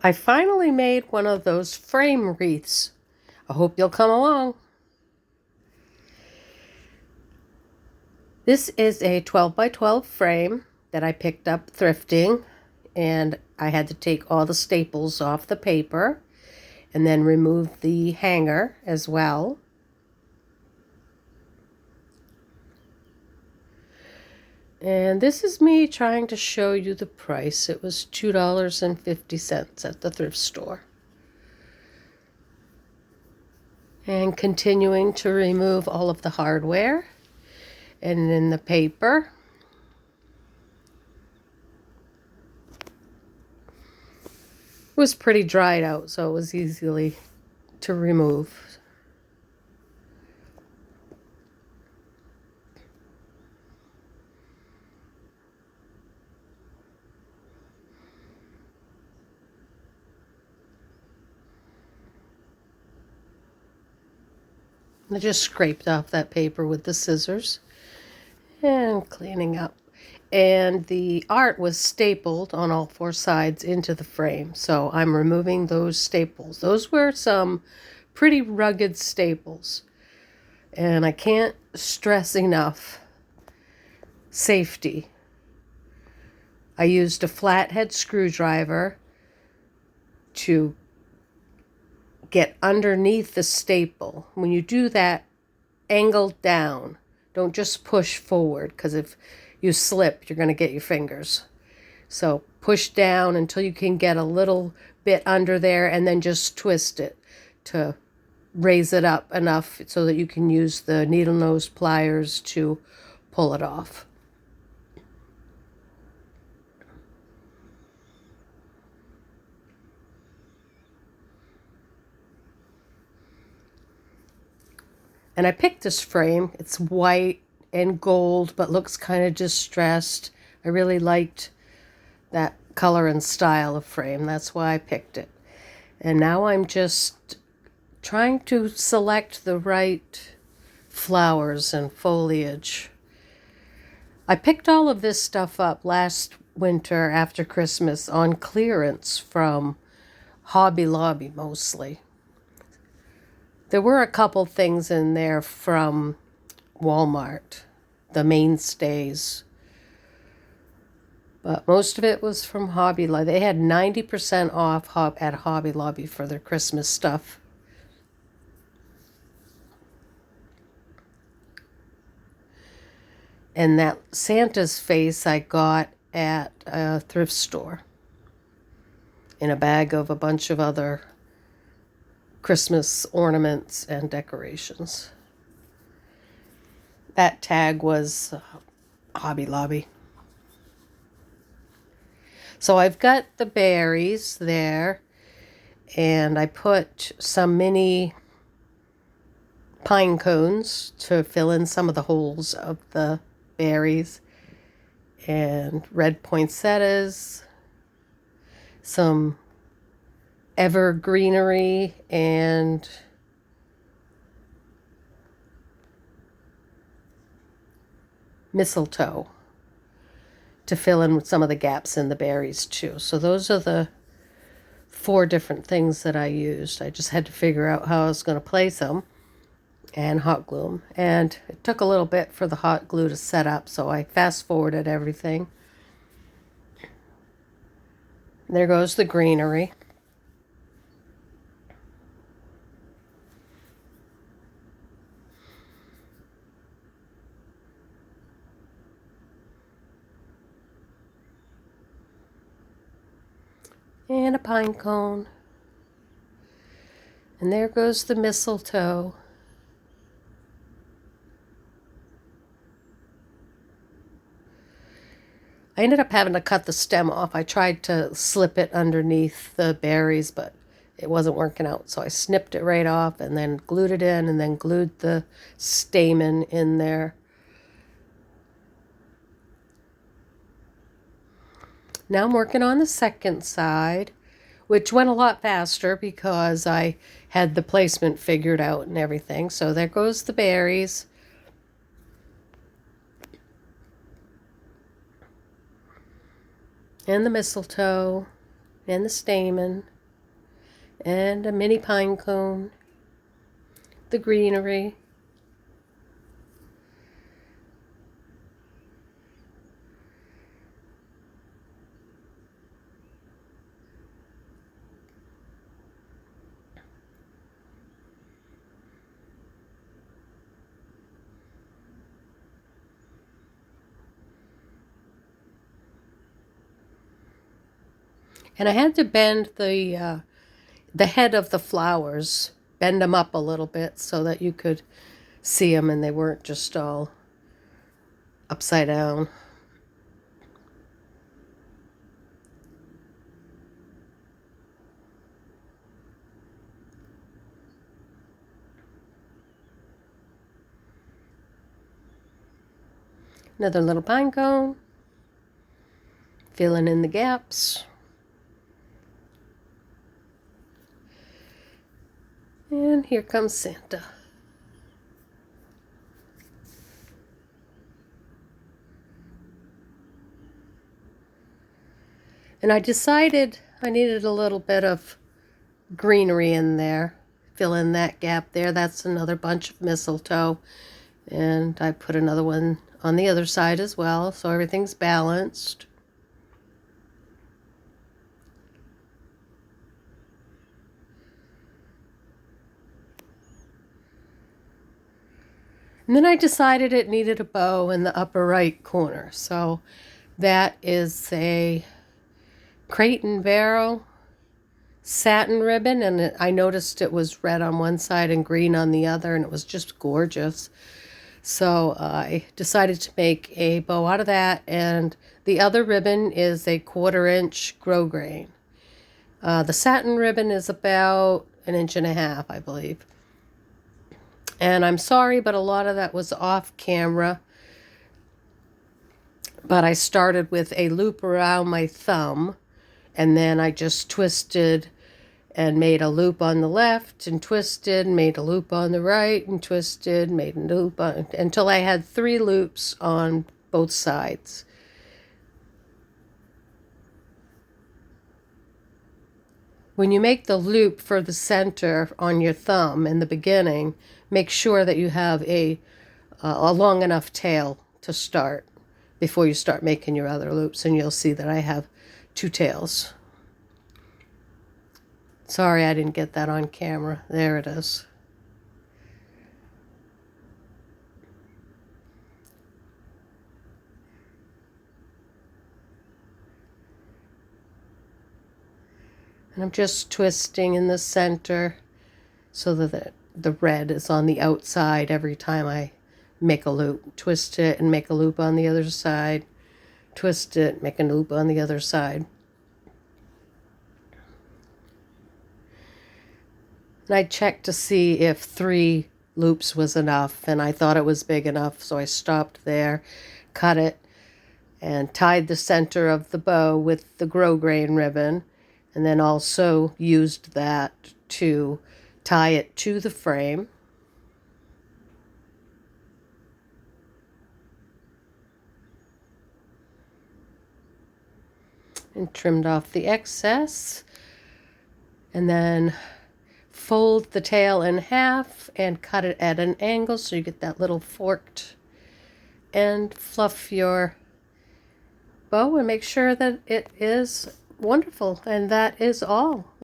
I finally made one of those frame wreaths. I hope you'll come along. This is a 12 by 12 frame that I picked up thrifting, and I had to take all the staples off the paper and then remove the hanger as well. And this is me trying to show you the price. It was $2.50 at the thrift store. And continuing to remove all of the hardware and then the paper. It was pretty dried out, so it was easily to remove. I just scraped off that paper with the scissors and cleaning up. And the art was stapled on all four sides into the frame, so I'm removing those staples. Those were some pretty rugged staples, and I can't stress enough safety. I used a flathead screwdriver to get underneath the staple. When you do that, angle down. Don't just push forward, because if you slip, you're going to get your fingers. So push down until you can get a little bit under there, and then just twist it to raise it up enough so that you can use the needle nose pliers to pull it off. And I picked this frame. It's white and gold, but looks kind of distressed. I really liked that color and style of frame. That's why I picked it. And now I'm just trying to select the right flowers and foliage. I picked all of this stuff up last winter after Christmas on clearance from Hobby Lobby mostly. There were a couple things in there from Walmart, the mainstays, but most of it was from Hobby Lobby. They had 90% off at Hobby Lobby for their Christmas stuff. And that Santa's face I got at a thrift store in a bag of a bunch of other Christmas ornaments and decorations. That tag was Hobby Lobby. So I've got the berries there, and I put some mini pine cones to fill in some of the holes of the berries, and red poinsettias, some greenery, and mistletoe to fill in with some of the gaps in the berries too. So those are the 4 different things that I used. I just had to figure out how I was going to place them, and hot glue them. And it took a little bit for the hot glue to set up, so I fast forwarded everything. There goes the greenery. And a pine cone. And there goes the mistletoe. I ended up having to cut the stem off. I tried to slip it underneath the berries, but it wasn't working out. So I snipped it right off and then glued it in, and then glued the stamen in there. Now I'm working on the second side, which went a lot faster because I had the placement figured out and everything. So there goes the berries. And the mistletoe and the stamen. and a mini pine cone, the greenery. And I had to bend the head of the flowers, bend them up a little bit so that you could see them and they weren't just all upside down. Another little pine cone, filling in the gaps. And here comes Santa. And I decided I needed a little bit of greenery in there. Fill in that gap there. That's another bunch of mistletoe. And I put another one on the other side as well, so everything's balanced. And then I decided it needed a bow in the upper right corner. So that is a Crate and Barrel satin ribbon, and I noticed it was red on one side and green on the other, and it was just gorgeous. So I decided to make a bow out of that, and the other ribbon is a 1/4-inch grosgrain. The satin ribbon is about 1.5 inches, I believe. And I'm sorry, but a lot of that was off camera. But I started with a loop around my thumb, and then I just twisted and made a loop on the left, and twisted, made a loop on the right, and twisted, made a loop on, until I had 3 loops on both sides. When you make the loop for the center on your thumb in the beginning, make sure that you have a long enough tail to start before you start making your other loops, and you'll see that I have 2 tails. Sorry I didn't get that on camera. There it is. And I'm just twisting in the center so that the red is on the outside every time I make a loop. Twist it and make a loop on the other side. Twist it, make a loop on the other side. And I checked to see if 3 loops was enough, and I thought it was big enough, so I stopped there, cut it, and tied the center of the bow with the grosgrain ribbon, and then also used that to tie it to the frame. And trimmed off the excess, and then fold the tail in half and cut it at an angle so you get that little forked end. Fluff your bow and make sure that it is wonderful. And that is all.